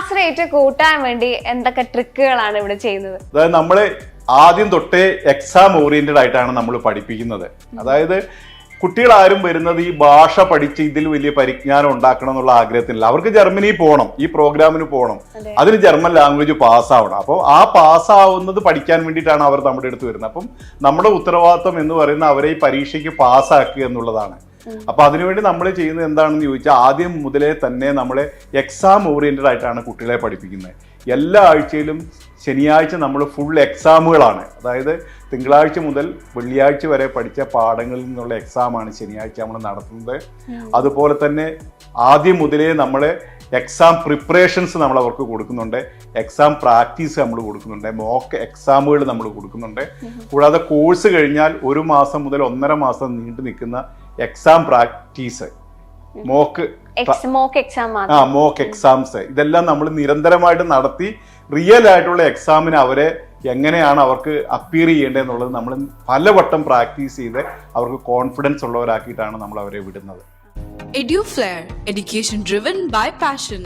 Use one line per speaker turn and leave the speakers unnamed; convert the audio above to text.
Pass rate കൂട്ടാൻ വേണ്ടി എന്തൊക്കെ ട്രിക്കുകളാണ് ഇവിടെ ചെയ്യുന്നത്?
അതായത് നമ്മള് ആദ്യം തൊട്ടേ എക്സാം ഓറിയന്റഡ് ആയിട്ടാണ് നമ്മൾ പഠിപ്പിക്കുന്നത്. അതായത് കുട്ടികളാരും വരുന്നത് ഈ ഭാഷ പഠിച്ച് ഇതിൽ വലിയ പരിജ്ഞാനം ഉണ്ടാക്കണം എന്നുള്ള ആഗ്രഹത്തിനില്ല. അവർക്ക് ജർമ്മനി പോകണം, ഈ പ്രോഗ്രാമിന് പോകണം, അതിന് ജർമ്മൻ ലാംഗ്വേജ് പാസ്സാവണം. അപ്പോൾ ആ പാസ്സാവുന്നത് പഠിക്കാൻ വേണ്ടിയിട്ടാണ് അവർ നമ്മുടെ അടുത്ത് വരുന്നത്. അപ്പം നമ്മുടെ ഉത്തരവാദിത്വം എന്ന് പറയുന്നത് അവരെ ഈ പരീക്ഷയ്ക്ക് പാസ്സാക്കുക എന്നുള്ളതാണ്. അപ്പൊ അതിനുവേണ്ടി നമ്മൾ ചെയ്യുന്നത് എന്താണെന്ന് ചോദിച്ചാൽ ആദ്യം മുതലേ തന്നെ നമ്മളെ എക്സാം ഓറിയന്റഡ് ആയിട്ടാണ് കുട്ടികളെ പഠിപ്പിക്കുന്നത്. എല്ലാ ആഴ്ചയിലും ശനിയാഴ്ച നമ്മൾ ഫുൾ എക്സാമുകളാണ്. അതായത് തിങ്കളാഴ്ച മുതൽ വെള്ളിയാഴ്ച വരെ പഠിച്ച പാഠങ്ങളിൽ നിന്നുള്ള എക്സാമാണ് ശനിയാഴ്ച നമ്മൾ നടത്തുന്നത്. അതുപോലെ തന്നെ ആദ്യം മുതലേ നമ്മൾ എക്സാം പ്രിപ്പറേഷൻസ് നമ്മൾ അവർക്ക് കൊടുക്കുന്നുണ്ട്, എക്സാം പ്രാക്ടീസ് നമ്മൾ കൊടുക്കുന്നുണ്ട്, മോക്ക് എക്സാമുകൾ നമ്മൾ കൊടുക്കുന്നുണ്ട്. കൂടാതെ കോഴ്സ് കഴിഞ്ഞാൽ 1 മാസം മുതൽ 1.5 മാസം നീണ്ടു നിൽക്കുന്ന എക്സാം പ്രാക്ടീസ്, മോക്ക് എക്സാംസ്, ഇതെല്ലാം നമ്മൾ നിരന്തരമായിട്ട് നടത്തി റിയൽ ആയിട്ടുള്ള എക്സാമിന് അവരെ എങ്ങനെയാണ് അവർക്ക് അപ്പിയർ ചെയ്യേണ്ടതെന്നുള്ളത് നമ്മൾ പലവട്ടം പ്രാക്ടീസ് ചെയ്ത് അവർക്ക് കോൺഫിഡൻസ് ഉള്ളവരാക്കിയിട്ടാണ് നമ്മൾ അവരെ വിടുന്നത്.
EduFlair, education driven by passion.